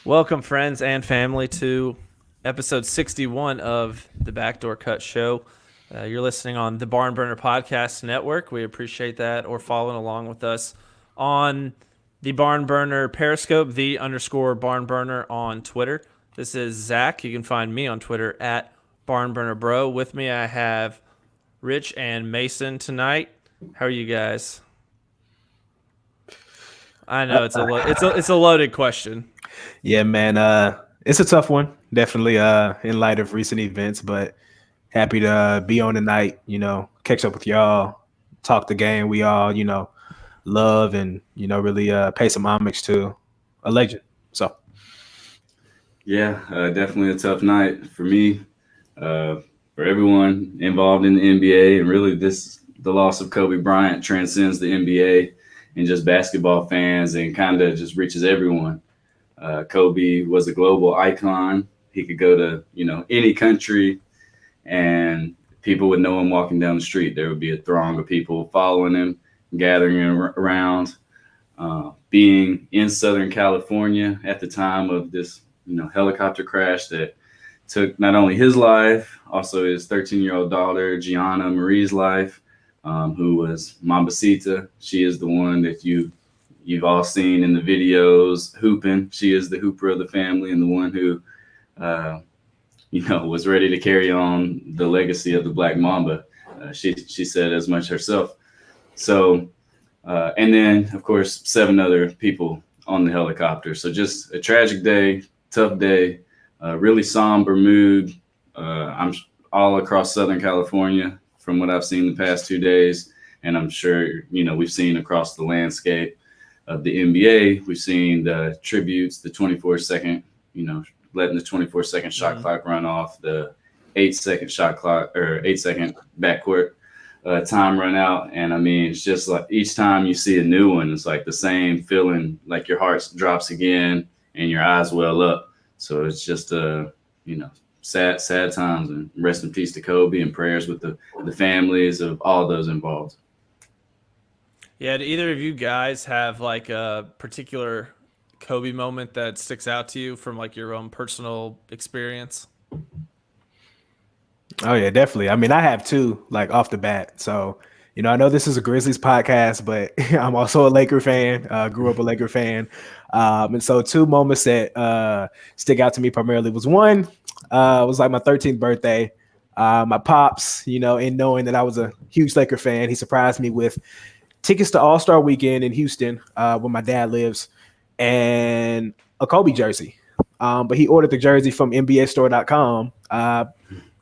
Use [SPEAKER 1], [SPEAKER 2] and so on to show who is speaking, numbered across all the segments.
[SPEAKER 1] Welcome, friends and family, to episode 61 of the Backdoor Cut show. You're listening on the Barn Burner Podcast Network. We appreciate that, or following along with us on the Barn Burner Periscope, _Barn Burner on Twitter. This is Zach. You can find me on Twitter at Barn Burner Bro. With me, I have Rich and Mason tonight. How are you guys? I know it's a loaded question.
[SPEAKER 2] Yeah, man. It's a tough one, definitely. In light of recent events, but happy to be on tonight. Catch up with y'all, talk the game we all love, and really pay some homage to a legend. So,
[SPEAKER 3] Yeah, definitely a tough night for me, for everyone involved in the NBA, and really the loss of Kobe Bryant transcends the NBA and just basketball fans, and kind of just reaches everyone. Kobe was a global icon. He could go to any country, and people would know him walking down the street. There would be a throng of people following him, gathering around. Being in Southern California at the time of this helicopter crash that took not only his life, also his 13-year-old daughter Gianna Marie's life, who was Mambasita. She is the one that you've all seen in the videos hooping. She is the hooper of the family, and the one who was ready to carry on the legacy of the Black Mamba. She said as much herself. So and then of course 7 other people on the helicopter. So just a tragic day, tough day, really somber mood. I'm all across Southern California from what I've seen the past 2 days, and I'm sure we've seen across the landscape of the NBA. We've seen the tributes, the 24-second, letting the 24-second shot clock run off, the 8-second shot clock or 8-second backcourt time run out. And I mean, it's just like each time you see a new one, it's like the same feeling, like your heart drops again and your eyes well up. So it's just sad times, and rest in peace to Kobe, and prayers with the families of all those involved.
[SPEAKER 1] Yeah, do either of you guys have like a particular Kobe moment that sticks out to you from like your own personal experience?
[SPEAKER 2] oh yeah, definitely. I mean, I have 2 like off the bat. So, I know this is a Grizzlies podcast, but I'm also a Laker fan. Grew up a Laker fan, and so 2 moments that stick out to me primarily was one. Was like my 13th birthday. My pops, in knowing that I was a huge Laker fan, he surprised me with tickets to All-Star Weekend in Houston, where my dad lives, and a Kobe jersey. But he ordered the jersey from NBAstore.com.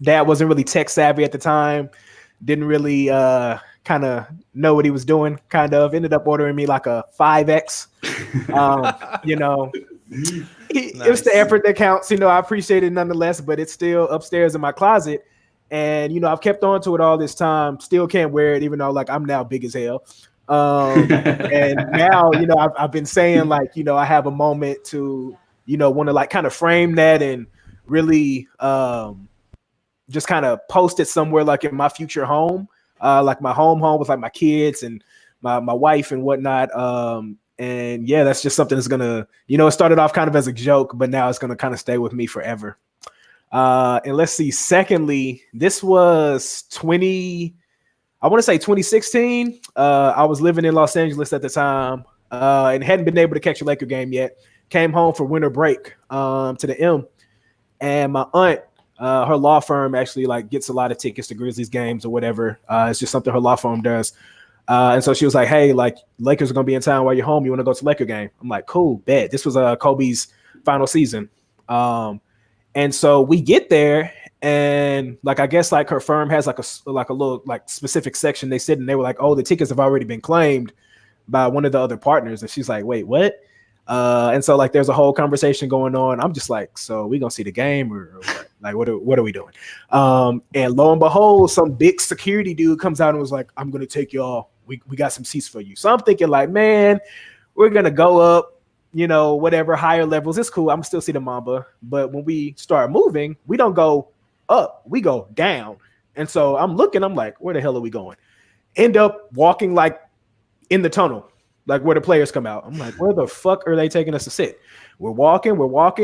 [SPEAKER 2] Dad wasn't really tech savvy at the time, didn't really kind of know what he was doing, ended up ordering me like a 5X. It was the effort that counts. I appreciate it nonetheless, but it's still upstairs in my closet. And, I've kept on to it all this time, still can't wear it, even though like I'm now big as hell. And now, I've been saying like, I have a moment to, want to like kind of frame that and really just kind of post it somewhere like in my future home, like my home with like my kids and my wife and whatnot. And yeah, that's just something that's gonna, it started off kind of as a joke, but now it's gonna kind of stay with me forever. And let's see. Secondly, this was 2016. I was living in Los Angeles at the time, and hadn't been able to catch a Laker game yet. Came home for winter break to the M, and my aunt, her law firm actually like gets a lot of tickets to Grizzlies games or whatever. It's just something her law firm does. And so she was like, hey, like Lakers are going to be in town while you're home. You want to go to Laker game? I'm like, cool, bet. This was Kobe's final season. And so we get there, and like, I guess like her firm has like a little like specific section they said, and they were like, oh, the tickets have already been claimed by one of the other partners. And she's like, wait, what? And so like there's a whole conversation going on. I'm just like, so we gonna see the game or what? Like what are we doing? And lo and behold, some big security dude comes out and was like, I'm gonna take y'all. We got some seats for you. So I'm thinking like, man, we're gonna go up, whatever higher levels. It's cool. I'm still see the Mamba. But when we start moving, we don't go up, we go down. And so I'm looking, I'm like, where the hell are we going? End up walking like in the tunnel. like where the players come out. I'm like, where the fuck are they taking us to sit? We're walking.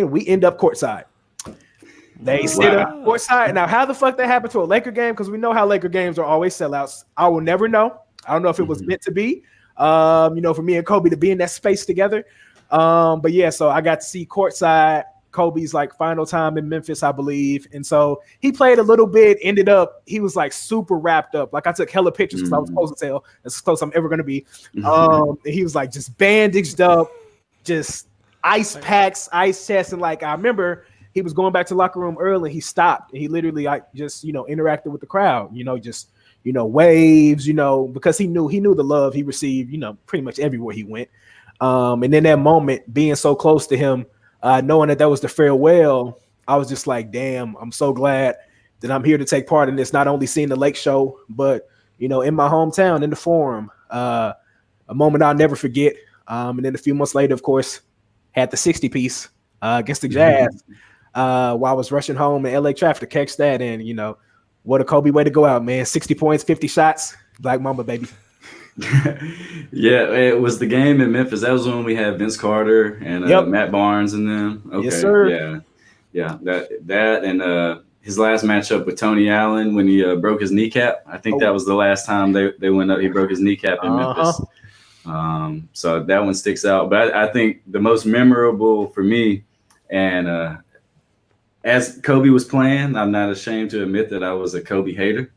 [SPEAKER 2] We end up courtside. They sit up courtside. Now, how the fuck that happened to a Laker game? Because we know how Laker games are always sellouts. I will never know. I don't know if it was meant to be, for me and Kobe to be in that space together. But yeah, so I got to see courtside Kobe's like final time in Memphis, I believe. And so he played a little bit, ended up, he was like super wrapped up. Like I took hella pictures because I was supposed to tell that's as close I'm ever going to be. And he was like just bandaged up, just ice packs, ice chests. And like, I remember he was going back to the locker room early. He stopped and he literally like just, interacted with the crowd, just, waves, because he knew the love he received, pretty much everywhere he went. And in that moment, being so close to him, knowing that was the farewell, I was just like, damn, I'm so glad that I'm here to take part in this, not only seeing the Lake Show, but, in my hometown, in the Forum, a moment I'll never forget. And then a few months later, of course, had the 60-piece against the Jazz while I was rushing home in LA traffic to catch that. And, what a Kobe way to go out, man. 60 points, 50 shots, Black Mamba, baby.
[SPEAKER 3] Yeah, it was the game in Memphis. That was when we had Vince Carter and Matt Barnes and them. Okay,
[SPEAKER 2] yes, sir.
[SPEAKER 3] Yeah. That and his last matchup with Tony Allen when he broke his kneecap. I think that was the last time they went up. He broke his kneecap in Memphis. So that one sticks out. But I think the most memorable for me, and as Kobe was playing, I'm not ashamed to admit that I was a Kobe hater.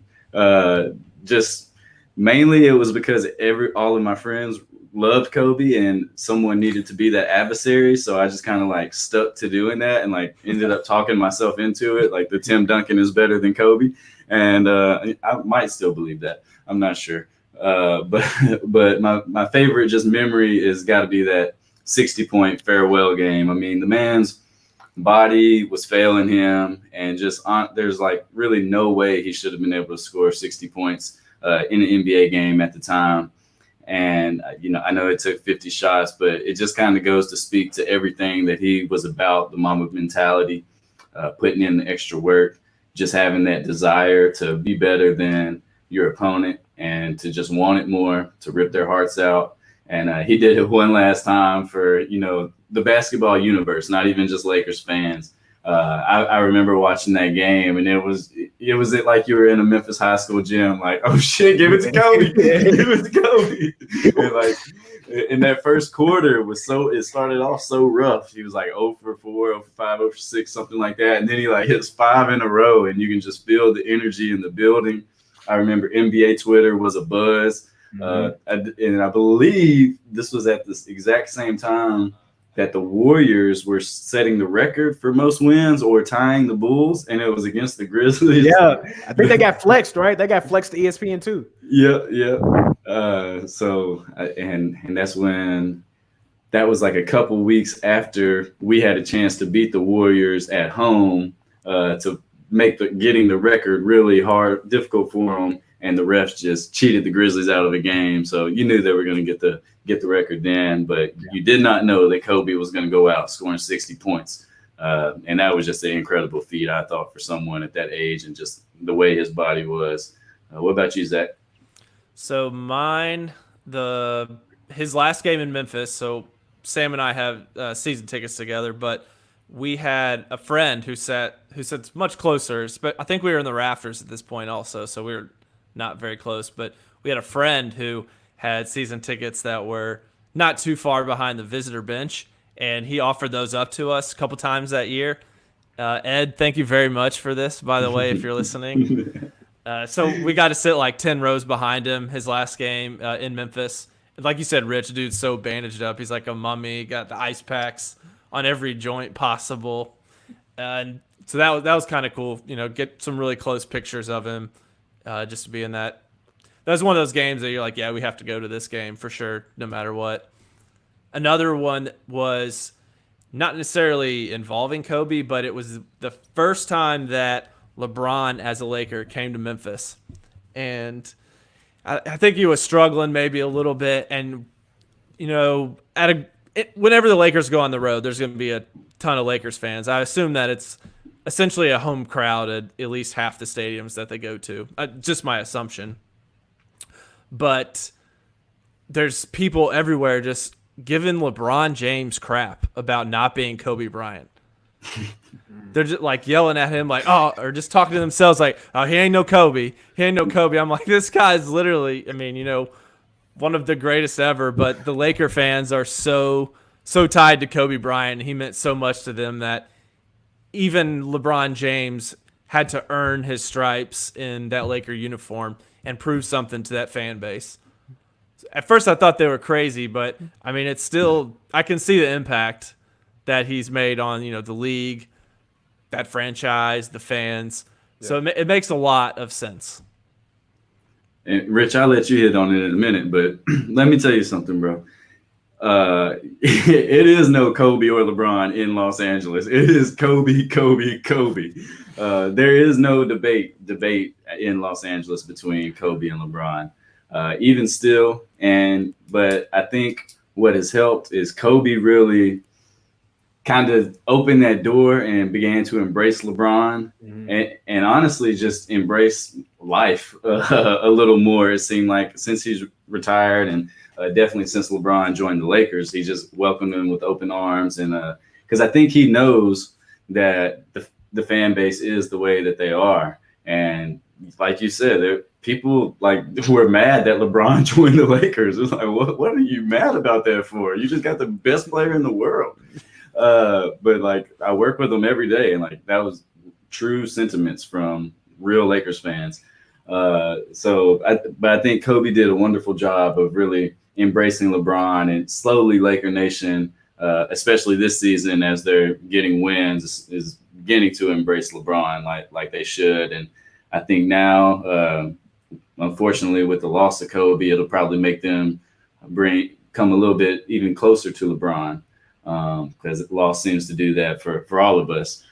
[SPEAKER 3] Just mainly it was because all of my friends loved Kobe and someone needed to be that adversary. So I just kind of like stuck to doing that and like ended up talking myself into it. Like the Tim Duncan is better than Kobe. And I might still believe that. I'm not sure. But my favorite just memory is got to be that 60-point farewell game. I mean, the man's body was failing him and just there's like really no way he should have been able to score 60 points in an NBA game at the time. And, I know it took 50 shots, but it just kind of goes to speak to everything that he was about, the Mamba mentality, putting in the extra work, just having that desire to be better than your opponent and to just want it more, to rip their hearts out. And he did it one last time for, the basketball universe, not even just Lakers fans. I remember watching that game, and it was like you were in a Memphis high school gym, like, oh shit, give it to Kobe, give it to Kobe. And like in that first quarter it started off so rough. He was like 0 for 4, 0 for 5, 0 for 6, something like that, and then he like hits 5 in a row, and you can just feel the energy in the building. I remember NBA Twitter was a buzz, and I believe this was at this exact same time that the Warriors were setting the record for most wins or tying the Bulls, and it was against the Grizzlies.
[SPEAKER 2] Yeah, I think they got flexed, right? They got flexed to ESPN too.
[SPEAKER 3] Yeah. So that's when that was like a couple weeks after we had a chance to beat the Warriors at home to make getting the record really difficult for them. And the refs just cheated the Grizzlies out of the game. So you knew they were going to get the record then, but you did not know that Kobe was going to go out scoring 60 points. And that was just an incredible feat, I thought, for someone at that age and just the way his body was. What about you, Zach?
[SPEAKER 1] So mine, his last game in Memphis. So Sam and I have season tickets together, but we had a friend who sat much closer. But I think we were in the rafters at this point also, so we were not very close. But we had a friend who had season tickets that were not too far behind the visitor bench, and he offered those up to us a couple times that year. Ed, thank you very much for this, by the way, if you're listening. So we got to sit like 10 rows behind him his last game in Memphis. Like you said, Rich, dude's so bandaged up. He's like a mummy, got the ice packs on every joint possible. And so that was kind of cool, get some really close pictures of him just to be in that. That was one of those games that you're like, yeah, we have to go to this game for sure, no matter what. Another one was not necessarily involving Kobe, but it was the first time that LeBron, as a Laker, came to Memphis. And I think he was struggling maybe a little bit. And, whenever the Lakers go on the road, there's going to be a ton of Lakers fans. I assume that it's essentially a home crowd at least half the stadiums that they go to. Just my assumption. But there's people everywhere just giving LeBron James crap about not being Kobe Bryant. They're just like yelling at him, like, oh, or just talking to themselves, like, oh, he ain't no Kobe. He ain't no Kobe. I'm like, this guy's literally, I mean, one of the greatest ever. But the Laker fans are so tied to Kobe Bryant. He meant so much to them that even LeBron James had to earn his stripes in that Laker uniform and prove something to that fan base. At first, I thought they were crazy, but I mean, it's still, I can see the impact that he's made on, the league, that franchise, the fans. Yeah. So it makes a lot of sense.
[SPEAKER 3] And Rich, I'll let you hit on it in a minute, but let me tell you something, bro. It is no Kobe or LeBron in Los Angeles. It is Kobe, Kobe, Kobe. There is no debate in Los Angeles between Kobe and LeBron. Even still, but I think what has helped is Kobe really kind of opened that door and began to embrace LeBron and honestly just embrace life a little more. It seemed like since he's retired and definitely since LeBron joined the Lakers, he just welcomed them with open arms. And because I think he knows that the fan base is the way that they are. And like you said, people were mad that LeBron joined the Lakers. It's like, what are you mad about that for? You just got the best player in the world. But I work with them every day, and that was true sentiments from real Lakers fans. But I think Kobe did a wonderful job of really embracing LeBron, and slowly Laker Nation, especially this season as they're getting wins, is beginning to embrace LeBron like they should. And I think now, unfortunately, with the loss of Kobe, it'll probably make them come a little bit even closer to LeBron. Because loss seems to do that for all of us.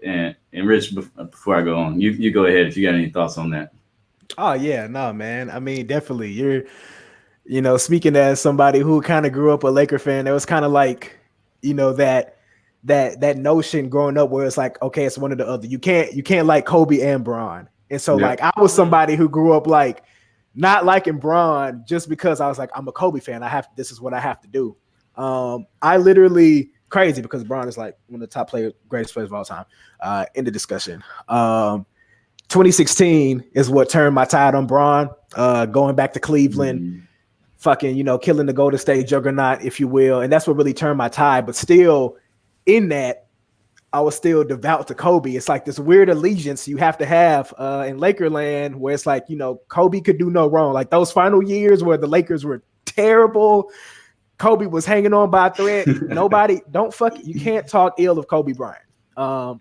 [SPEAKER 3] And Rich, before I go on, you go ahead if you got any thoughts on that.
[SPEAKER 2] Oh yeah, no, man. I mean, definitely. You're, speaking as somebody who kind of grew up a Laker fan, it was kind of like, that notion growing up where it's like, okay, it's one or the other. You can't like Kobe and Bron. And so I was somebody who grew up not liking Bron just because I was like, I'm a Kobe fan. This is what I have to do. I literally crazy because Bron is one of the top greatest players of all time. In the discussion. 2016 is what turned my tide on Bron. Going back to Cleveland, fucking, killing the Golden State juggernaut, if you will. And that's what really turned my tide. But still, in that, I was still devout to Kobe. It's like this weird allegiance you have to have in Lakerland where it's like, Kobe could do no wrong. Like those final years where the Lakers were terrible, Kobe was hanging on by a thread. You can't talk ill of Kobe Bryant.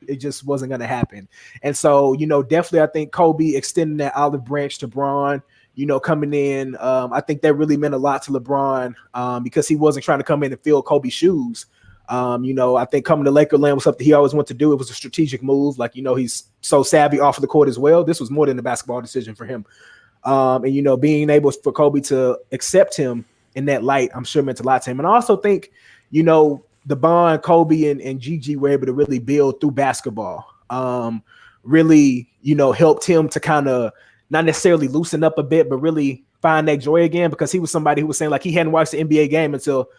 [SPEAKER 2] It just wasn't going to happen. And so, definitely I think Kobe extending that olive branch to Bron, coming in, I think that really meant a lot to LeBron because he wasn't trying to come in and fill Kobe's shoes. I think coming to Lakerland was something he always wanted to do. It was a strategic move. He's so savvy off of the court as well. This was more than a basketball decision for him. And, being able for Kobe to accept him in that light, I'm sure meant a lot to him. And I also think, the bond Kobe and Gigi were able to really build through basketball really, helped him to kind of not necessarily loosen up a bit, but really find that joy again, because he was somebody who was saying he hadn't watched the NBA game until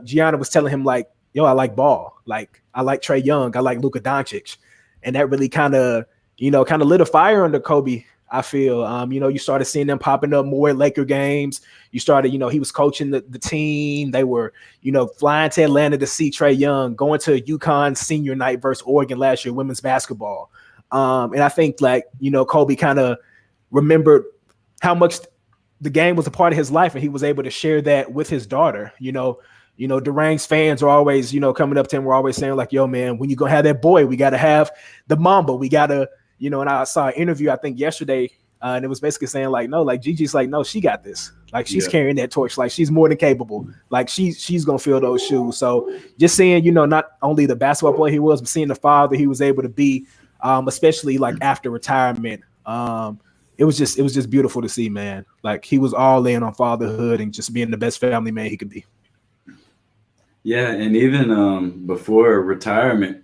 [SPEAKER 2] Gianna was telling him yo, I like ball. I like Trae Young. I like Luka Doncic. And that really kind of lit a fire under Kobe, I feel. You started seeing them popping up more at Laker games. You started, he was coaching the team. They were, flying to Atlanta to see Trae Young, going to UConn senior night versus Oregon last year, women's basketball. And I think Kobe kind of remembered how much the game was a part of his life, and he was able to share that with his daughter. Durang's fans are always, coming up to him. We're always saying yo, man, when you gonna have that boy, we got to have the Mamba. We got to, and I saw an interview, I think yesterday, and it was basically saying no, Gigi's no, she got this. She's carrying that torch. She's more than capable. She's going to fill those shoes. So just seeing, not only the basketball player he was, but seeing the father he was able to be, especially after retirement. It was just beautiful to see, man. He was all in on fatherhood and just being the best family man he could be.
[SPEAKER 3] Yeah, and even before retirement,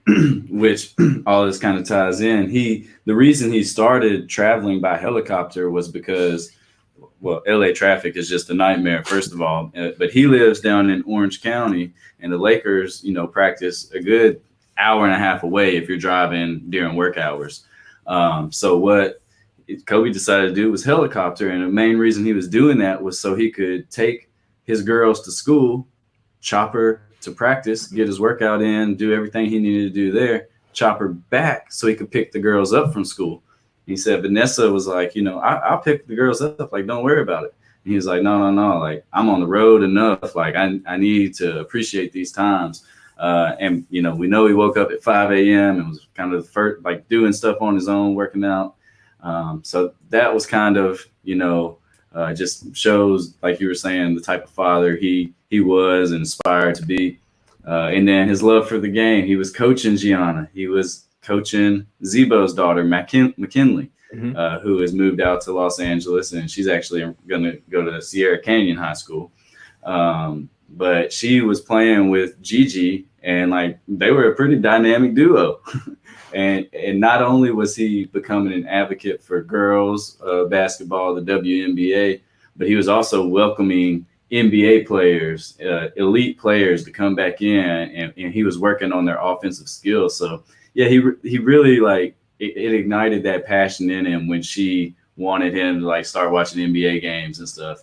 [SPEAKER 3] which all this kind of ties in, the reason he started traveling by helicopter was because well, LA traffic is just a nightmare, first of all. But he lives down in Orange County, and the Lakers, practice a good hour and a half away if you're driving during work hours. So what Kobe decided to do was helicopter, and the main reason he was doing that was so he could take his girls to school, chopper to practice, get his workout in, do everything he needed to do there, chopper back so he could pick the girls up from school. He said Vanessa was like, I'll pick the girls up, like, don't worry about it. And he was like, no, like, I'm on the road enough, like, I need to appreciate these times. And we know he woke up at 5 a.m. and was kind of the first, like, doing stuff on his own, working out. So that was kind of, just shows, like you were saying, the type of father he was and aspired to be. And then his love for the game. He was coaching Gianna. He was coaching Zebo's daughter, McKinley, who has moved out to Los Angeles, and she's actually going to go to Sierra Canyon High School. But she was playing with Gigi, and like they were a pretty dynamic duo. And not only was he becoming an advocate for girls basketball, the WNBA, but he was also welcoming NBA players, elite players to come back in, and he was working on their offensive skills. So yeah, he really like it ignited that passion in him when she wanted him to like start watching NBA games and stuff.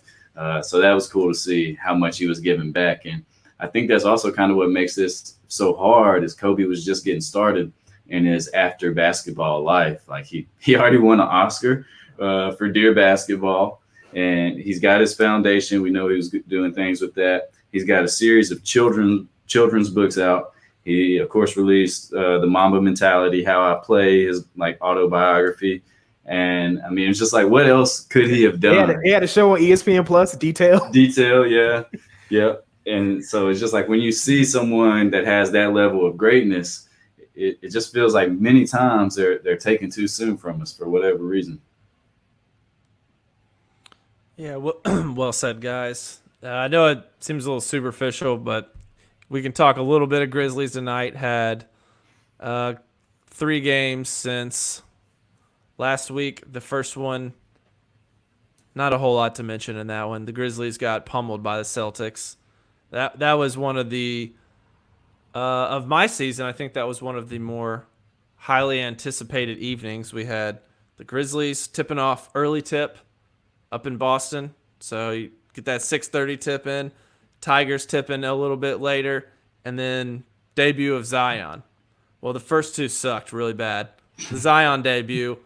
[SPEAKER 3] So that was cool to see how much he was giving back. And I think that's also kind of what makes this so hard is Kobe was just getting started in his after basketball life. Like he already won an Oscar for Dear Basketball, and he's got his foundation. We know he was doing things with that. He's got a series of children's books out. He, of course, released The Mamba Mentality, How I Play, his like autobiography. And I mean, it's just like, what else could he have done?
[SPEAKER 2] He had a show on ESPN Plus, Detail.
[SPEAKER 3] Yeah. And so it's just like when you see someone that has that level of greatness, it just feels like many times they're taken too soon from us for whatever reason.
[SPEAKER 1] Yeah, well said, guys. I know it seems a little superficial, but we can talk a little bit of Grizzlies tonight. Had 3 games since last week. The first one, not a whole lot to mention in that one. The Grizzlies got pummeled by the Celtics. That was one of the of my season. I think that was one of the more highly anticipated evenings. We had the Grizzlies tipping off early tip up in Boston, so you get that 6:30 tip in. Tigers tipping a little bit later, and then debut of Zion. Well, the first 2 sucked really bad. The Zion debut,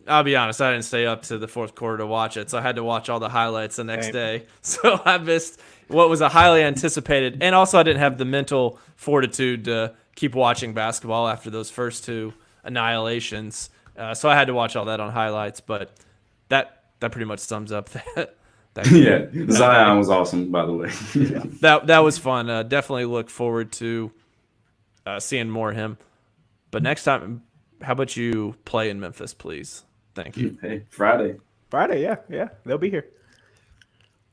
[SPEAKER 1] I'll be honest, I didn't stay up to the fourth quarter to watch it, so I had to watch all the highlights the next day. So I missed what was a highly anticipated, and also I didn't have the mental fortitude to keep watching basketball after those first 2 annihilations. So I had to watch all that on highlights, but that pretty much sums up that.
[SPEAKER 3] Yeah, Zion was awesome, by the way.
[SPEAKER 1] That was fun. Definitely look forward to seeing more of him. But next time, how about you play in Memphis, please? Thank you.
[SPEAKER 3] Hey, Friday,
[SPEAKER 2] yeah, they'll be here.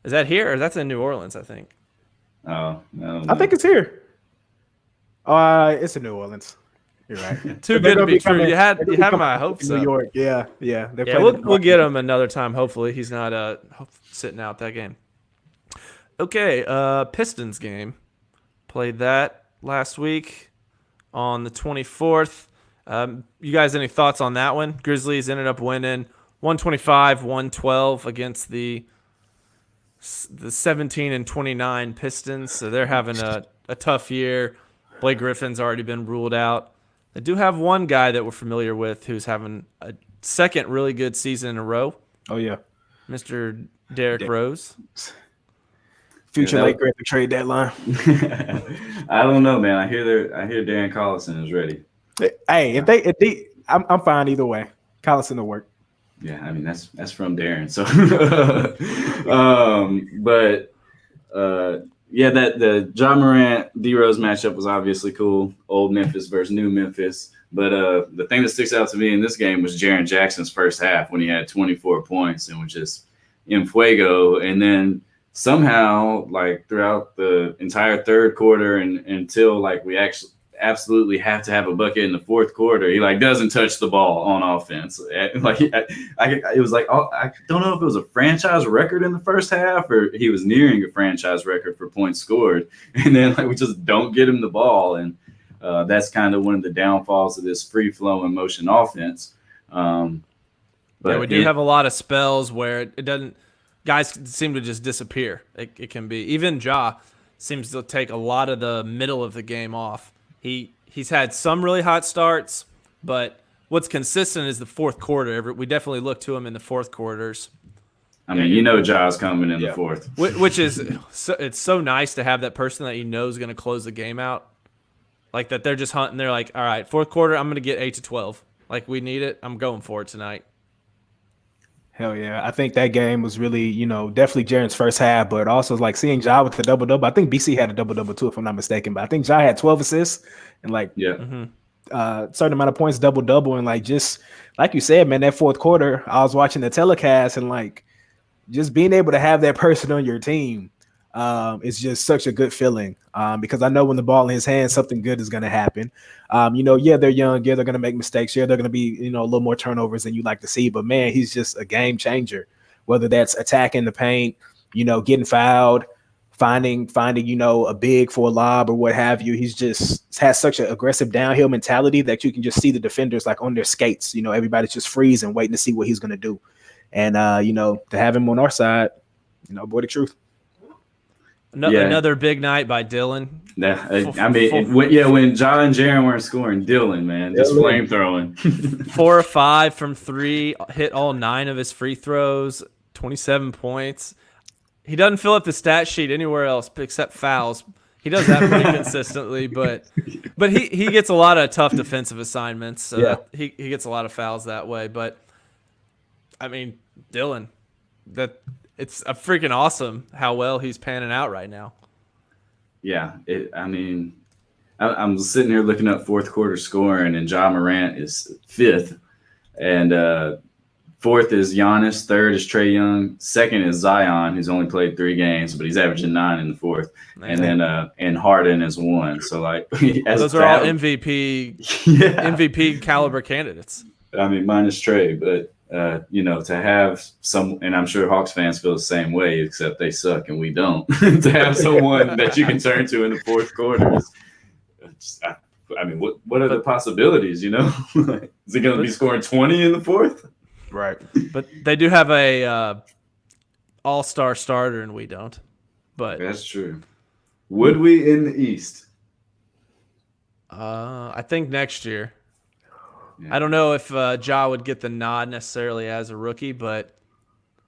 [SPEAKER 1] Is that here or that's in New Orleans? I think.
[SPEAKER 3] Oh no,
[SPEAKER 2] I think it's here. It's in New Orleans. You're right.
[SPEAKER 1] Too good to be true. You had my hopes up.
[SPEAKER 2] New York, yeah.
[SPEAKER 1] We'll get him another time. Hopefully, he's not sitting out that game. Okay, Pistons game. Played that last week on the 24th. You guys, any thoughts on that one? Grizzlies ended up winning 125-112 against the 17-29 Pistons. So they're having a tough year. Blake Griffin's already been ruled out. They do have one guy that we're familiar with who's having a second really good season in a row.
[SPEAKER 2] Oh, yeah.
[SPEAKER 1] Mr. Derrick Rose.
[SPEAKER 2] Future Lake Griffin trade deadline.
[SPEAKER 3] I don't know, man. I hear Darren Collison is ready.
[SPEAKER 2] Hey, if they I'm fine either way. Collison will work.
[SPEAKER 3] Yeah, I mean that's from Darren. So yeah, that the John Morant D Rose matchup was obviously cool. Old Memphis versus new Memphis. But the thing that sticks out to me in this game was Jaren Jackson's first half when he had 24 points and was just in fuego. And then somehow, like throughout the entire third quarter and until like we actually absolutely have to have a bucket in the fourth quarter, he like doesn't touch the ball on offense. Like it was like, I don't know if it was a franchise record in the first half or he was nearing a franchise record for points scored, and then like we just don't get him the ball, and that's kind of one of the downfalls of this free flowing motion offense. But
[SPEAKER 1] yeah, we do have a lot of spells where it doesn't. Guys seem to just disappear. It can be even Ja seems to take a lot of the middle of the game off. He's had some really hot starts, but what's consistent is the fourth quarter. We definitely look to him in the fourth quarters.
[SPEAKER 3] I mean, Ja's coming in the fourth,
[SPEAKER 1] which is it's so nice to have that person that you know is going to close the game out, like that. They're just hunting. They're like, all right, fourth quarter, I'm going to get 8 to 12. Like we need it. I'm going for it tonight.
[SPEAKER 2] Hell yeah. I think that game was really, definitely Jaren's first half, but also like seeing Ja with the double-double. I think BC had a double-double too, if I'm not mistaken, but I think Ja had 12 assists and certain amount of points, double-double. And like, just like you said, man, that fourth quarter, I was watching the telecast and like just being able to have that person on your team is just such a good feeling because I know when the ball in his hands, something good is going to happen. They're young. Yeah, they're going to make mistakes. Yeah, they're going to be, a little more turnovers than you like to see. But, man, he's just a game changer, whether that's attacking the paint, getting fouled, finding a big for a lob or what have you. He's just has such an aggressive downhill mentality that you can just see the defenders like on their skates. Everybody's just freezing, waiting to see what he's going to do. And, to have him on our side, boy, the truth.
[SPEAKER 1] Another big night by Dylan.
[SPEAKER 3] When Ja and Jaren weren't scoring, Dylan, man, just flame throwing.
[SPEAKER 1] 4 or 5 from 3, hit all 9 of his free throws, 27 points. He doesn't fill up the stat sheet anywhere else except fouls. He does that pretty consistently, but he gets a lot of tough defensive assignments. So he gets a lot of fouls that way. But I mean, Dylan, it's a freaking awesome how well he's panning out right now.
[SPEAKER 3] Yeah, I'm sitting here looking up fourth quarter scoring, and Ja Morant is 5th, and fourth is Giannis, third is Trae Young, second is Zion, who's only played 3 games, but he's averaging 9 in the fourth, and then and Harden is 1. So like,
[SPEAKER 1] those are all MVP caliber candidates.
[SPEAKER 3] I mean, minus Trae, but. To have some, and I'm sure Hawks fans feel the same way, except they suck and we don't. To have someone that you can turn to in the fourth quarter is, what are the possibilities? Is he going to be scoring 20 in the fourth?
[SPEAKER 2] Right.
[SPEAKER 1] But they do have a all-star starter, and we don't. But
[SPEAKER 3] that's true. Would we in the East?
[SPEAKER 1] I think next year. Yeah. I don't know if Ja would get the nod necessarily as a rookie, but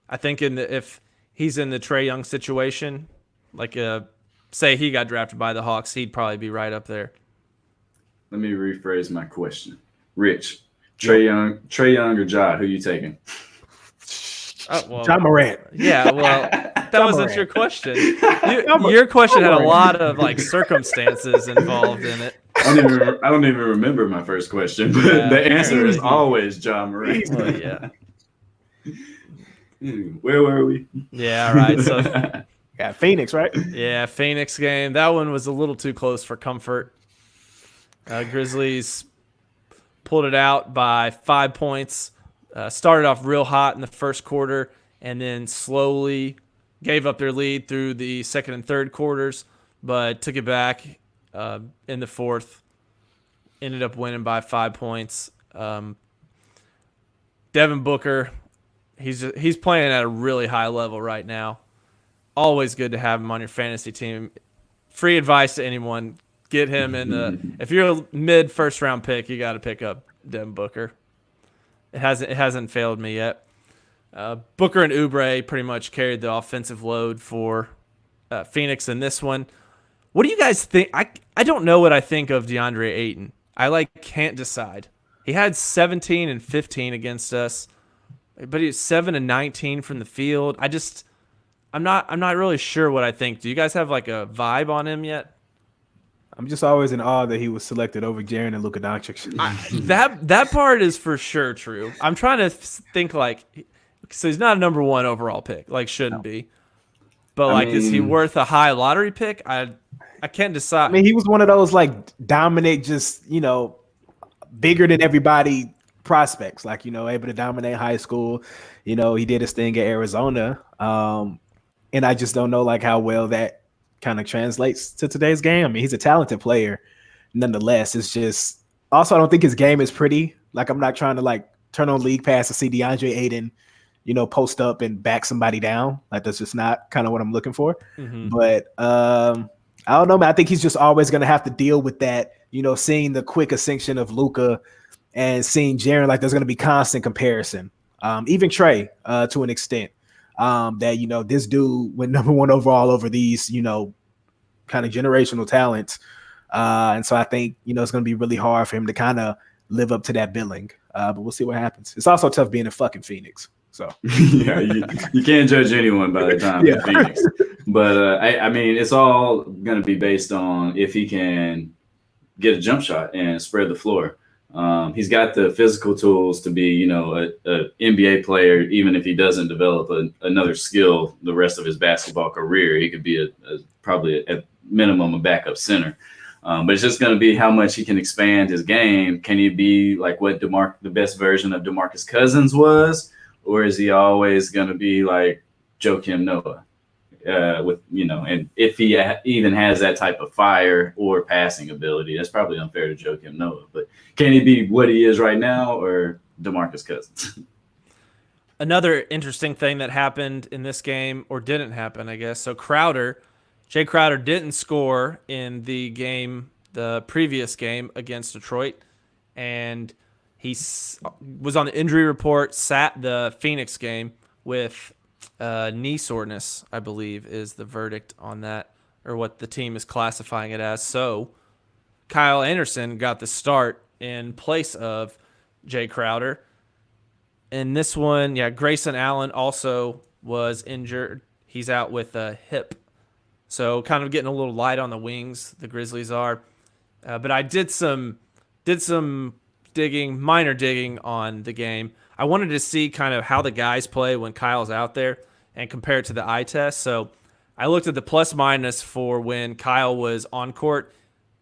[SPEAKER 1] I think if he's in the Trae Young situation, like say he got drafted by the Hawks, he'd probably be right up there.
[SPEAKER 3] Let me rephrase my question. Rich, Trae Young or Ja, who you taking?
[SPEAKER 2] Ja Morant.
[SPEAKER 1] Yeah, well, that wasn't your question. Your question had a lot of like circumstances involved in it.
[SPEAKER 3] I don't even remember my first question, but the answer is always Ja Morant.
[SPEAKER 1] Well, yeah.
[SPEAKER 3] Where were we?
[SPEAKER 2] Yeah, right. So Phoenix, right?
[SPEAKER 1] Yeah, Phoenix game. That one was a little too close for comfort. Grizzlies pulled it out by 5 points. Started off real hot in the first quarter and then slowly gave up their lead through the second and third quarters, but took it back in the fourth. Ended up winning by 5 points. Devin Booker, he's playing at a really high level right now. Always good to have him on your fantasy team. Free advice to anyone: get him in the. If you're a mid first round pick, you got to pick up Devin Booker. It hasn't failed me yet. Booker and Oubre pretty much carried the offensive load for Phoenix in this one. What do you guys think? I don't know what I think of DeAndre Ayton. I can't decide. He had 17 and 15 against us, but he's 7 and 19 from the field. I'm not really sure what I think. Do you guys have a vibe on him yet?
[SPEAKER 2] I'm just always in awe that he was selected over Jaren and Luka Doncic.
[SPEAKER 1] That part is for sure true. I'm trying to think so he's not a number 1 overall pick, shouldn't be. But is he worth a high lottery pick? I can't decide.
[SPEAKER 2] I mean, he was one of those like dominant, just bigger than everybody prospects, like able to dominate high school. He did his thing at Arizona, and I just don't know like how well that kind of translates to today's game. I mean, he's a talented player, nonetheless. It's just also I don't think his game is pretty. Like I'm not trying to like turn on League Pass to see DeAndre Ayton, post up and back somebody down. Like that's just not kind of what I'm looking for.
[SPEAKER 1] Mm-hmm.
[SPEAKER 2] But I don't know, man. I think he's just always going to have to deal with that, seeing the quick ascension of Luka and seeing Jaren, like there's going to be constant comparison. Even Trey, to an extent, that, this dude went number 1 overall over these, kind of generational talents. And so I think, it's going to be really hard for him to kind of live up to that billing. But we'll see what happens. It's also tough being in fucking Phoenix. So
[SPEAKER 3] yeah, you can't judge anyone by the time in Phoenix. But I mean, it's all going to be based on if he can get a jump shot and spread the floor. He's got the physical tools to be, a NBA player. Even if he doesn't develop another skill the rest of his basketball career, he could be probably at minimum a backup center. But it's just going to be how much he can expand his game. Can he be like what the best version of DeMarcus Cousins was? Or is he always going to be like Joakim Noah? And if he even has that type of fire or passing ability, that's probably unfair to Joakim Noah. But can he be what he is right now or DeMarcus Cousins?
[SPEAKER 1] Another interesting thing that happened in this game, or didn't happen, I guess. So Jay Crowder didn't score in the previous game against Detroit, and he was on the injury report, sat the Phoenix game with knee soreness, I believe, is the verdict on that, or what the team is classifying it as. So Kyle Anderson got the start in place of Jay Crowder. In this one, Grayson Allen also was injured. He's out with a hip. So kind of getting a little light on the wings, the Grizzlies are. But I did some minor digging on the game. I wanted to see kind of how the guys play when Kyle's out there and compare it to the eye test. So I looked at the plus minus for when Kyle was on court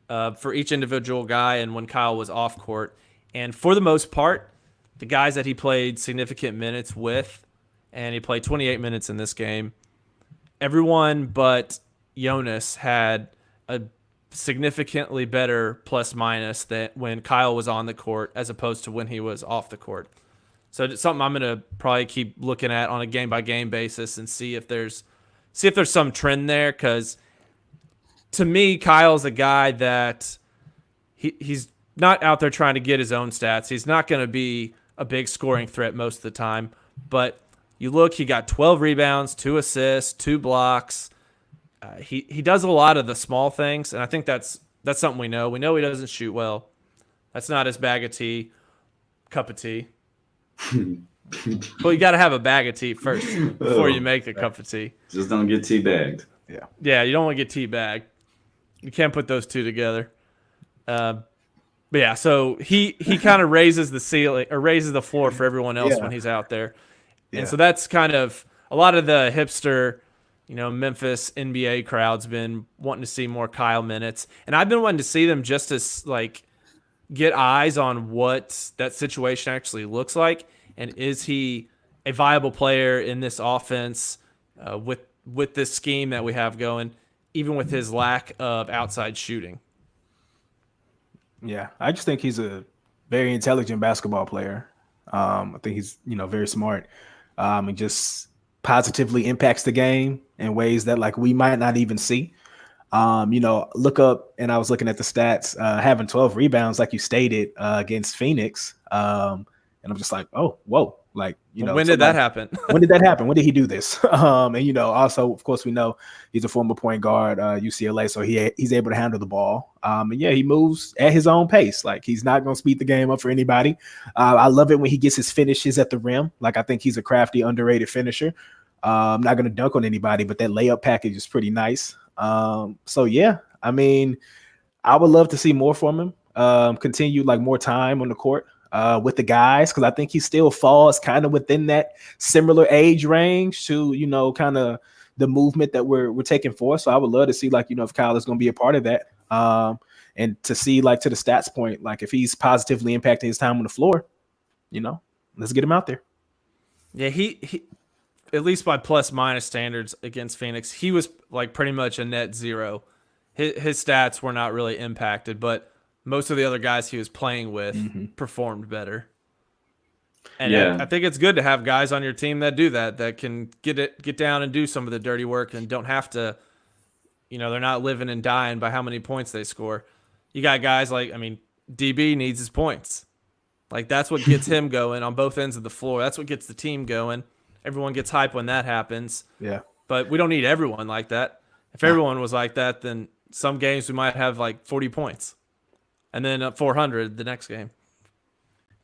[SPEAKER 1] for each individual guy and when Kyle was off court. And for the most part, the guys that he played significant minutes with, and he played 28 minutes in this game, everyone but Jonas had a significantly better plus minus than when Kyle was on the court as opposed to when he was off the court. So it's something I'm going to probably keep looking at on a game by game basis and see if there's some trend there. Because to me, Kyle's a guy that he's not out there trying to get his own stats. He's not going to be a big scoring threat most of the time. But you look, he got 12 rebounds, 2 assists, 2 blocks. He does a lot of the small things, and I think that's something we know. We know he doesn't shoot well. That's not his cup of tea. Well, you got to have a bag of tea first before you make a cup of tea.
[SPEAKER 3] Just don't get tea bagged.
[SPEAKER 1] Yeah, you don't want to get tea bagged. You can't put those two together. But yeah, so he kind of raises the ceiling or raises the floor for everyone else when he's out there. And so that's kind of a lot of the hipster, Memphis NBA crowd's been wanting to see more Kyle minutes. And I've been wanting to see them just to like get eyes on what that situation actually looks like. And is he a viable player in this offense with this scheme that we have going, even with his lack of outside shooting?
[SPEAKER 2] Yeah, I just think he's a very intelligent basketball player. I think he's, very smart. And just positively impacts the game in ways that like we might not even see. Look up, and I was looking at the stats, having 12 rebounds, like you stated, against Phoenix. And I'm just like, oh, whoa. Like,
[SPEAKER 1] when did that happen?
[SPEAKER 2] When did that happen? When did he do this? And, also, of course, we know he's a former point guard, UCLA, so he's able to handle the ball. And he moves at his own pace. Like, he's not going to speed the game up for anybody. I love it when he gets his finishes at the rim. Like, I think he's a crafty, underrated finisher. I'm not going to dunk on anybody, but that layup package is pretty nice. So, yeah, I mean, I would love to see more from him, continue, like, more time on the court. With the guys, because I think he still falls kind of within that similar age range to, kind of the movement that we're taking forth. So I would love to see, like, if Kyle is going to be a part of that. And to see, like, to the stats point, like, if he's positively impacting his time on the floor, let's get him out there.
[SPEAKER 1] Yeah, he at least by plus minus standards against Phoenix, he was like pretty much a net zero. His stats were not really impacted, but most of the other guys he was playing with performed better. And
[SPEAKER 3] Yeah.
[SPEAKER 1] I think it's good to have guys on your team that do that can get down and do some of the dirty work and don't have to, they're not living and dying by how many points they score. You got guys like, DB needs his points. Like, that's what gets him going on both ends of the floor. That's what gets the team going. Everyone gets hype when that happens.
[SPEAKER 2] Yeah.
[SPEAKER 1] But we don't need everyone like that. If everyone was like that, then some games we might have like 40 points and then 400 the next game.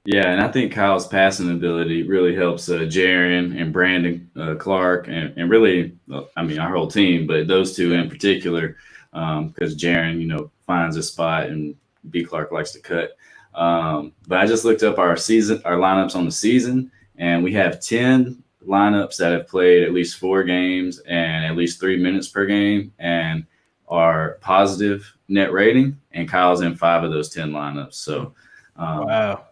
[SPEAKER 3] Yeah, and I think Kyle's passing ability really helps Jaren and Brandon Clark and really, our whole team, but those two in particular, because Jaren, finds a spot and B. Clark likes to cut. But I just looked up our lineups on the season, and we have 10 lineups that have played at least 4 games and at least 3 minutes per game and are positive net rating, and Kyle's in 5 of those 10 lineups. So,
[SPEAKER 2] Wow.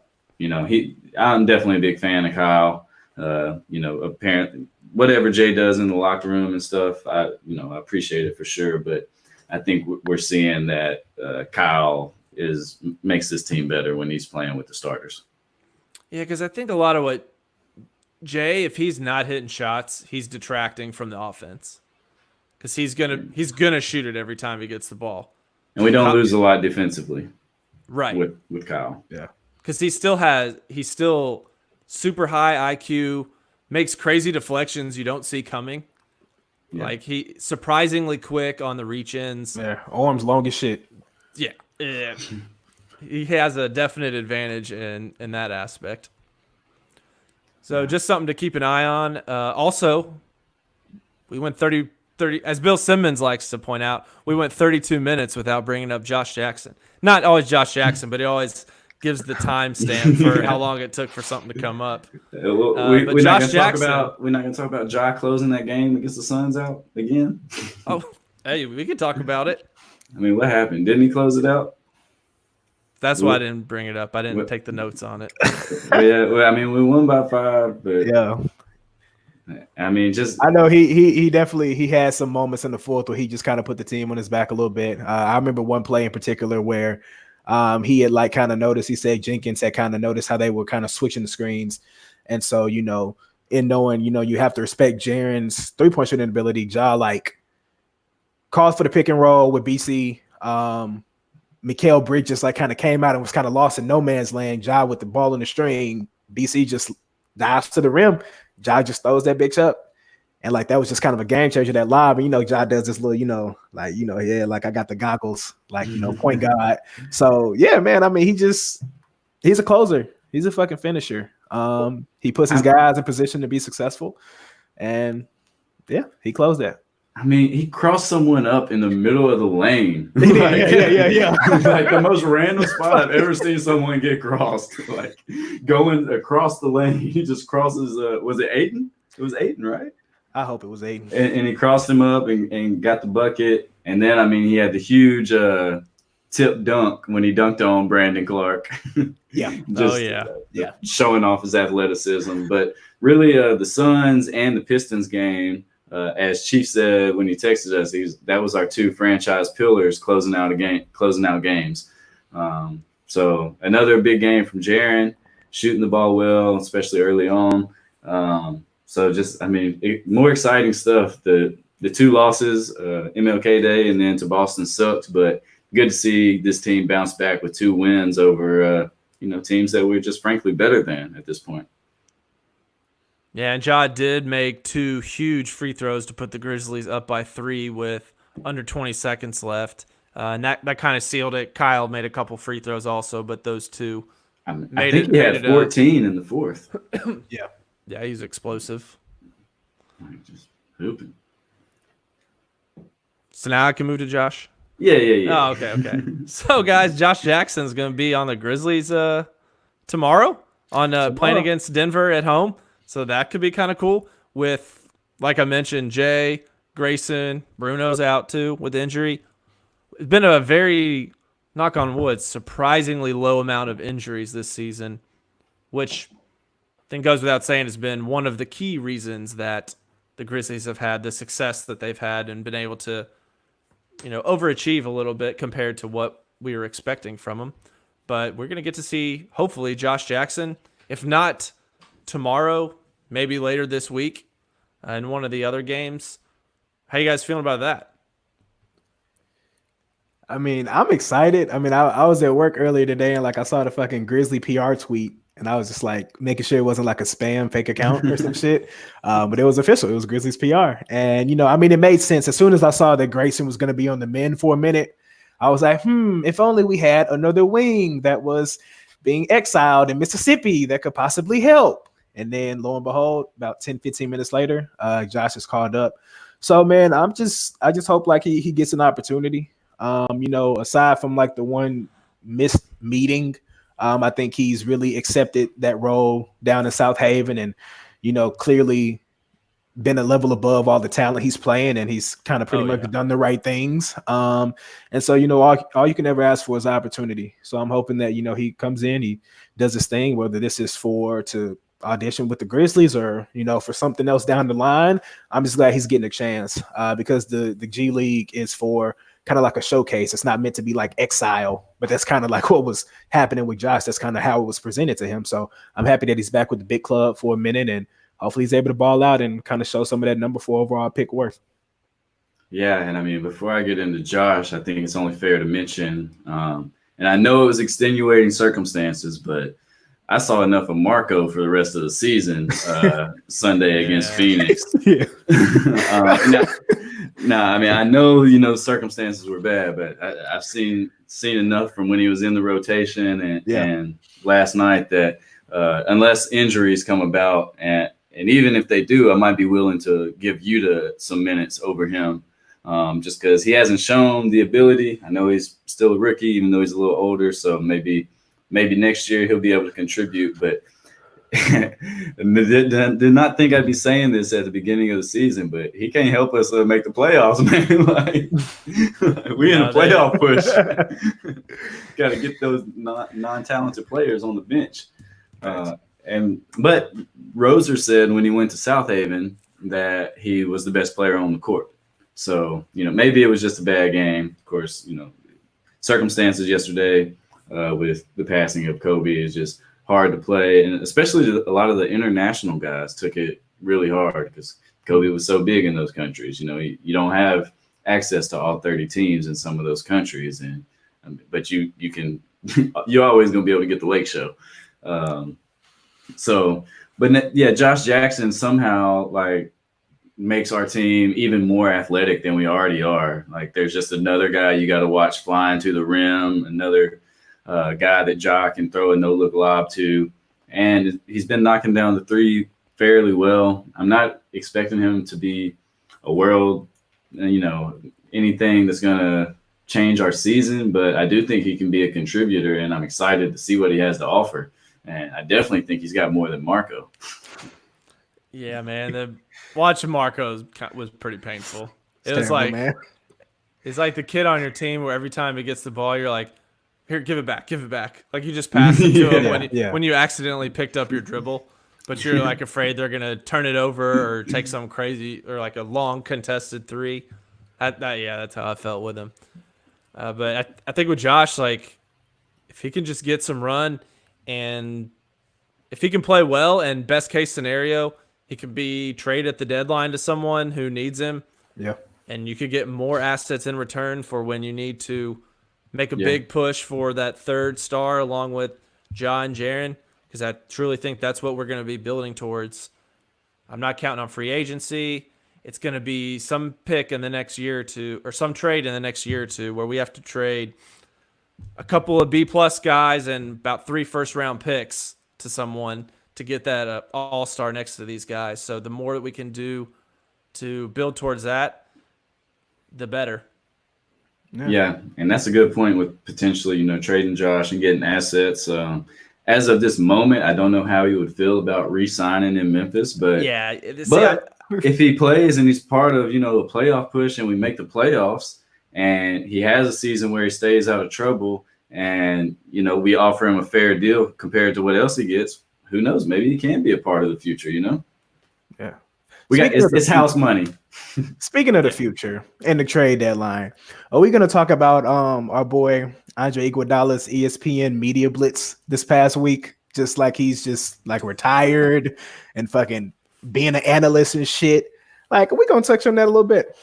[SPEAKER 3] I'm definitely a big fan of Kyle. Apparently whatever Jay does in the locker room and stuff, I appreciate it for sure. But I think we're seeing that Kyle makes this team better when he's playing with the starters.
[SPEAKER 1] Yeah, because I think a lot of what Jay, if he's not hitting shots, he's detracting from the offense. Because he's gonna shoot it every time he gets the ball.
[SPEAKER 3] And we don't lose a lot defensively.
[SPEAKER 1] Right.
[SPEAKER 3] With Kyle.
[SPEAKER 2] Yeah.
[SPEAKER 1] Because he's still super high IQ, makes crazy deflections you don't see coming.
[SPEAKER 3] Yeah.
[SPEAKER 1] Like, he surprisingly quick on the reach-ins.
[SPEAKER 2] Yeah. Arms long as shit.
[SPEAKER 1] Yeah. He has a definite advantage in that aspect. So just something to keep an eye on. Also, we went 30, as Bill Simmons likes to point out, we went 32 minutes without bringing up Josh Jackson. Not always Josh Jackson, but he always gives the timestamp for how long it took for something to come up.
[SPEAKER 3] We're not going to talk about Ja closing that game against the Suns out again.
[SPEAKER 1] Oh, hey, we could talk about it.
[SPEAKER 3] What happened? Didn't he close it out?
[SPEAKER 1] That's why I didn't bring it up. I didn't take the notes on it.
[SPEAKER 3] We won by 5, but
[SPEAKER 2] yeah.
[SPEAKER 3] I
[SPEAKER 2] know he definitely had some moments in the fourth where he just kind of put the team on his back a little bit. I remember one play in particular where he had like kind of noticed. He said Jenkins had kind of noticed how they were kind of switching the screens, and so in knowing you have to respect Jaren's 3-point shooting ability. Ja like calls for the pick and roll with BC. Mikal Bridges just like kind of came out and was kind of lost in no man's land. Ja with the ball in the string, BC just dives to the rim. Ja just throws that bitch up. And like that was just kind of a game changer, that lob. And Ja does this little, like I got the goggles, like point guard. So yeah, man. He's a closer. He's a fucking finisher. He puts his guys in position to be successful. And yeah, he closed that.
[SPEAKER 3] He crossed someone up in the middle of the lane.
[SPEAKER 2] Yeah.
[SPEAKER 3] Like the most random spot I've ever seen someone get crossed. Like going across the lane, he just crosses. Was it Aiden? It was Aiden, right?
[SPEAKER 2] I hope it was Aiden.
[SPEAKER 3] And he crossed him up and got the bucket. And then he had the huge tip dunk when he dunked on Brandon Clark.
[SPEAKER 2] Yeah.
[SPEAKER 3] Showing off his athleticism. But really, the Suns and the Pistons game. As Chief said when he texted us, that was our 2 franchise pillars closing out games. So another big game from Jaren, shooting the ball well, especially early on. So just more exciting stuff. The 2 losses, MLK Day and then to Boston sucked, but good to see this team bounce back with 2 wins over teams that we're just frankly better than at this point.
[SPEAKER 1] Yeah, and Ja did make 2 huge free throws to put the Grizzlies up by 3 with under 20 seconds left. And that kind of sealed it. Kyle made a couple free throws also, but those 2
[SPEAKER 3] I think he had 14 in the fourth.
[SPEAKER 2] Yeah.
[SPEAKER 1] Yeah, he's explosive.
[SPEAKER 3] Just hooping.
[SPEAKER 1] So now I can move to Josh?
[SPEAKER 3] Yeah.
[SPEAKER 1] Oh, okay. So, guys, Josh Jackson's going to be on the Grizzlies tomorrow playing against Denver at home. So that could be kind of cool with, like I mentioned, Jay, Grayson, Bruno's out too with injury. It's been a very, knock on wood, surprisingly low amount of injuries this season, which I think goes without saying has been one of the key reasons that the Grizzlies have had the success that they've had and been able to, overachieve a little bit compared to what we were expecting from them. But we're going to get to see, hopefully, Josh Jackson, if not tomorrow, maybe later this week in one of the other games. How you guys feeling about that?
[SPEAKER 2] I mean, I'm excited. I mean, I was at work earlier today and I saw the fucking Grizzly PR tweet and I was just making sure it wasn't a spam fake account or some shit. But it was official. It was Grizzlies PR. And, it made sense. As soon as I saw that Grayson was going to be on the men for a minute, I was like, if only we had another wing that was being exiled in Mississippi that could possibly help. And then lo and behold, about 10, 15 minutes later, Josh is called up. So, man, I just hope he gets an opportunity. Aside from the one missed meeting, I think he's really accepted that role down in South Haven and, clearly been a level above all the talent he's playing and he's kind of pretty much done the right things. And so, all you can ever ask for is opportunity. So I'm hoping that, he comes in, he does his thing, whether this is to audition with the Grizzlies or, for something else down the line. I'm just glad he's getting a chance because the G League is for kind of a showcase. It's not meant to be exile, but that's kind of what was happening with Josh. That's kind of how it was presented to him. So I'm happy that he's back with the big club for a minute and hopefully he's able to ball out and kind of show some of that number 4 overall pick worth.
[SPEAKER 3] Yeah, and I mean, before I get into Josh, I think it's only fair to mention, and I know it was extenuating circumstances, but I saw enough of Marco for the rest of the season Sunday against Phoenix.
[SPEAKER 2] Yeah.
[SPEAKER 3] I mean, I know, circumstances were bad, but I've seen enough from when he was in the rotation and last night that unless injuries come about, and even if they do, I might be willing to give Yuta some minutes over him just because he hasn't shown the ability. I know he's still a rookie, even though he's a little older, so maybe next year he'll be able to contribute, but did not think I'd be saying this at the beginning of the season, but he can't help us make the playoffs, man. We in a playoff push. Got to get those non-talented players on the bench. But Roser said when he went to South Haven that he was the best player on the court. So, maybe it was just a bad game. Of course, circumstances yesterday with the passing of Kobe is just hard to play, and especially a lot of the international guys took it really hard because Kobe was so big in those countries. You don't have access to all 30 teams in some of those countries, but you're always gonna be able to get the Lake Show. Josh Jackson somehow makes our team even more athletic than we already are. There's just another guy you got to watch flying to the rim, another guy that Ja can throw a no-look lob to, and he's been knocking down the three fairly well. I'm not expecting him to be a world, anything that's going to change our season, but I do think he can be a contributor, and I'm excited to see what he has to offer. And I definitely think he's got more than Marco.
[SPEAKER 1] Yeah, man. Watching Marco was pretty painful. It was
[SPEAKER 2] terrible, man.
[SPEAKER 1] It's like the kid on your team where every time he gets the ball, you're like, here, give it back. You just pass it to him when you accidentally picked up your dribble, but you're afraid they're going to turn it over or take some crazy or a long contested three. That's how I felt with him. But I think with Josh, if he can just get some run and if he can play well, and best case scenario, he could be traded at the deadline to someone who needs him.
[SPEAKER 2] Yeah. And
[SPEAKER 1] you could get more assets in return for when you need to make a big push for that third star along with Ja and Jaren, because I truly think that's what we're going to be building towards. I'm not counting on free agency. It's going to be some pick in the next year or two, or some trade in the next year or two, where we have to trade a couple of B-plus guys and about 3 first-round picks to someone to get that all-star next to these guys. So the more that we can do to build towards that, the better.
[SPEAKER 3] Yeah, and that's a good point with potentially, trading Josh and getting assets. As of this moment, I don't know how he would feel about re-signing in Memphis, but if he plays and he's part of, a playoff push and we make the playoffs and he has a season where he stays out of trouble and, we offer him a fair deal compared to what else he gets, who knows? Maybe he can be a part of the future,
[SPEAKER 2] Yeah.
[SPEAKER 3] It's house money.
[SPEAKER 2] Speaking of the future and the trade deadline, are we going to talk about our boy Andre Iguodala's ESPN media blitz this past week? Just like he's just like retired and fucking being an analyst and shit. Like, we're going to touch on that a little bit.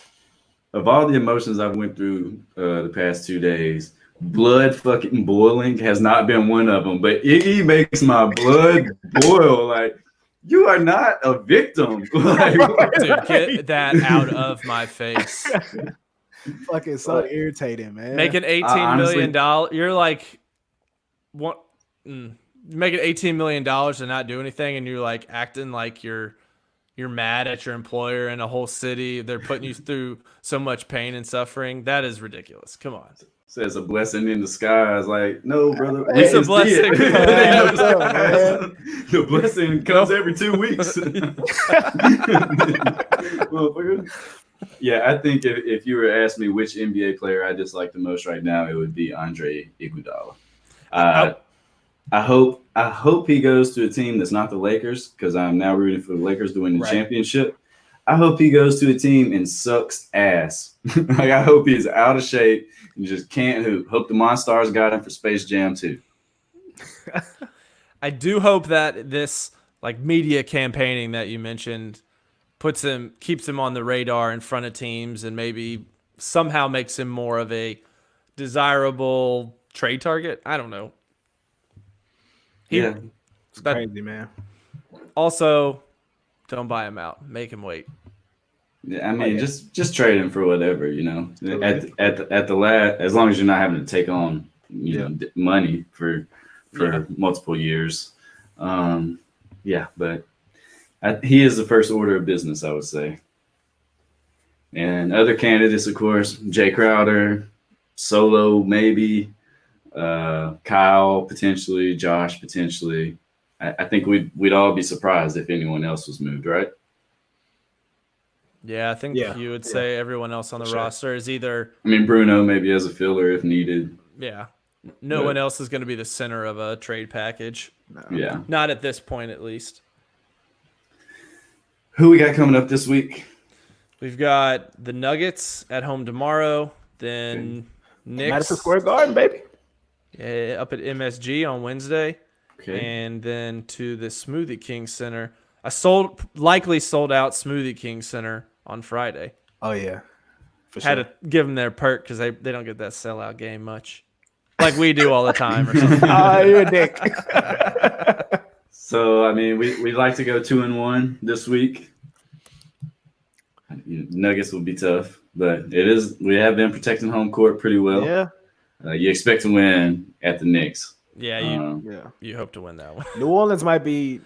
[SPEAKER 3] Of all the emotions I've went through the past 2 days, blood fucking boiling has not been one of them. But Iggy makes my blood boil. Like, you are not a victim. Like,
[SPEAKER 1] dude, get that out of my face.
[SPEAKER 2] Fucking so irritating, man.
[SPEAKER 1] Making $18 million. You're like, what? Making $18 million and not do anything, and you're like acting like you're mad at your employer and a whole city. They're putting you through so much pain and suffering. That is ridiculous. Come on.
[SPEAKER 3] Says a blessing in disguise. Like, no, brother.
[SPEAKER 1] It's a blessing.
[SPEAKER 3] The blessing comes every 2 weeks. Yeah, I think if you were to ask me which NBA player I dislike the most right now, it would be Andre Iguodala. I hope he goes to a team that's not the Lakers, because I'm now rooting for the Lakers to win the championship. I hope he goes to a team and sucks ass. Like, I hope he's out of shape and just can't hoop. Hope the Monstars got him for Space Jam 2.
[SPEAKER 1] I do hope that this like media campaigning that you mentioned keeps him on the radar in front of teams and maybe somehow makes him more of a desirable trade target. I don't know.
[SPEAKER 2] It's crazy, man.
[SPEAKER 1] Also, don't buy him out. Make him wait.
[SPEAKER 3] Yeah, I mean, just trade him for whatever, At the last, as long as you're not having to take on, money for multiple years. But he is the first order of business, I would say. And other candidates, of course, Jay Crowder, Solo maybe, Kyle potentially, Josh potentially. I think we'd all be surprised if anyone else was moved, right?
[SPEAKER 1] Yeah, I think you would say everyone else on the roster is either.
[SPEAKER 3] I mean, Bruno maybe as a filler if needed.
[SPEAKER 1] Yeah, no one else is going to be the center of a trade package.
[SPEAKER 2] No.
[SPEAKER 3] Yeah,
[SPEAKER 1] not at this point, at least.
[SPEAKER 3] Who we got coming up this week?
[SPEAKER 1] We've got the Nuggets at home tomorrow. Then Knicks,
[SPEAKER 2] Madison Square Garden, baby.
[SPEAKER 1] Up at MSG on Wednesday.
[SPEAKER 3] Okay.
[SPEAKER 1] And then to the Smoothie King Center. Likely sold out Smoothie King Center on Friday.
[SPEAKER 2] Oh, yeah.
[SPEAKER 1] Had to give them their perk because they don't get that sellout game much. Like we do all the time or something.
[SPEAKER 2] Oh, you're a dick.
[SPEAKER 3] So, I mean, we'd like to go 2-1 this week. Nuggets will be tough, but we have been protecting home court pretty well.
[SPEAKER 2] Yeah.
[SPEAKER 3] You expect to win at the Knicks.
[SPEAKER 1] Yeah, you hope to win that one.
[SPEAKER 2] New Orleans is going to be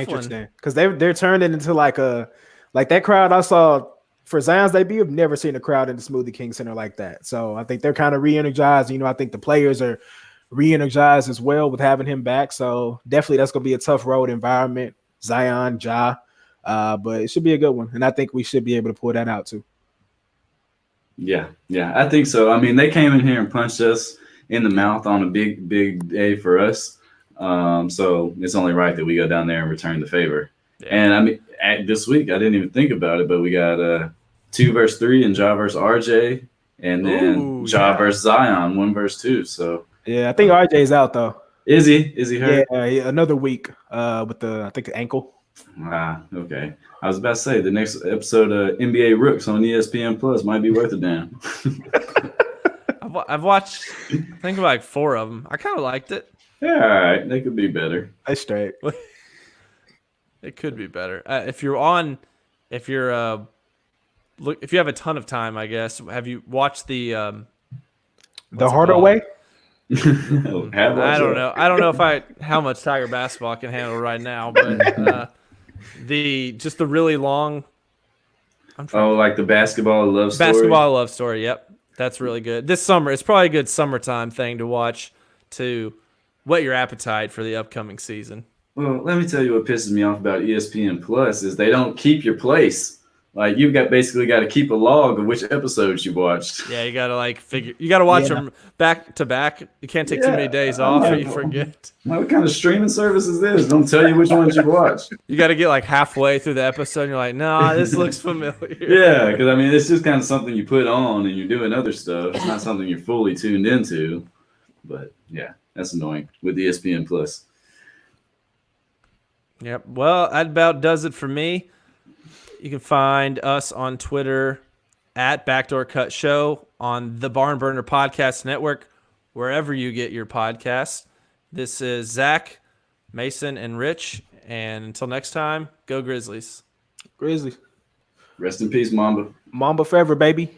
[SPEAKER 2] interesting because they're turning into like that crowd I saw for Zion's debut. I've never seen a crowd in the Smoothie King Center like that. So I think they're kind of re-energized. I think the players are re-energized as well with having him back. So definitely that's going to be a tough road environment. Zion, Ja, but it should be a good one, and I think we should be able to pull that out too.
[SPEAKER 3] Yeah, I think so. I mean, they came in here and punched us in the mouth on a big day for us. So it's only right that we go down there and return the favor. Yeah. And I mean, this week, I didn't even think about it, but we got 2 versus 3 and Ja versus RJ, and then Ja versus Zion, 1 versus 2. So
[SPEAKER 2] yeah, I think RJ's out though.
[SPEAKER 3] Is he hurt?
[SPEAKER 2] Yeah, another week with the ankle.
[SPEAKER 3] Okay. I was about to say the next episode of NBA Rooks on ESPN Plus might be worth a damn.
[SPEAKER 1] I've watched, I think, like 4 of them. I kind of liked it.
[SPEAKER 3] Yeah, all right. They could be better.
[SPEAKER 2] That's straight.
[SPEAKER 1] It could be better. If you have a ton of time, I guess. Have you watched the
[SPEAKER 2] Harder Way?
[SPEAKER 1] I don't know. I don't know how much Tiger basketball can handle right now, but the really long.
[SPEAKER 3] Like the basketball love story.
[SPEAKER 1] Basketball love story. Yep. That's really good. This summer, it's probably a good summertime thing to watch to whet your appetite for the upcoming season.
[SPEAKER 3] Well, let me tell you what pisses me off about ESPN Plus is they don't keep your place. Like you've basically got to keep a log of which episodes you watched.
[SPEAKER 1] Yeah, you gotta you gotta watch
[SPEAKER 2] Yeah.
[SPEAKER 1] them back to back. You can't take too many days off or you forget.
[SPEAKER 3] What kind of streaming service is this? Don't tell you which ones you've watched.
[SPEAKER 1] You gotta get like halfway through the episode and you're like, nah, this looks familiar.
[SPEAKER 3] Yeah, because I mean, it's just kind of something you put on and you're doing other stuff. It's not something you're fully tuned into. But yeah, that's annoying with ESPN Plus.
[SPEAKER 1] Yep. Well, that about does it for me. You can find us on Twitter at Backdoor Cut Show, on the Barn Burner Podcast Network, wherever you get your podcasts. This is Zach, Mason, and Rich. And until next time, go Grizzlies.
[SPEAKER 2] Grizzlies.
[SPEAKER 3] Rest in peace, Mamba.
[SPEAKER 2] Mamba forever, baby.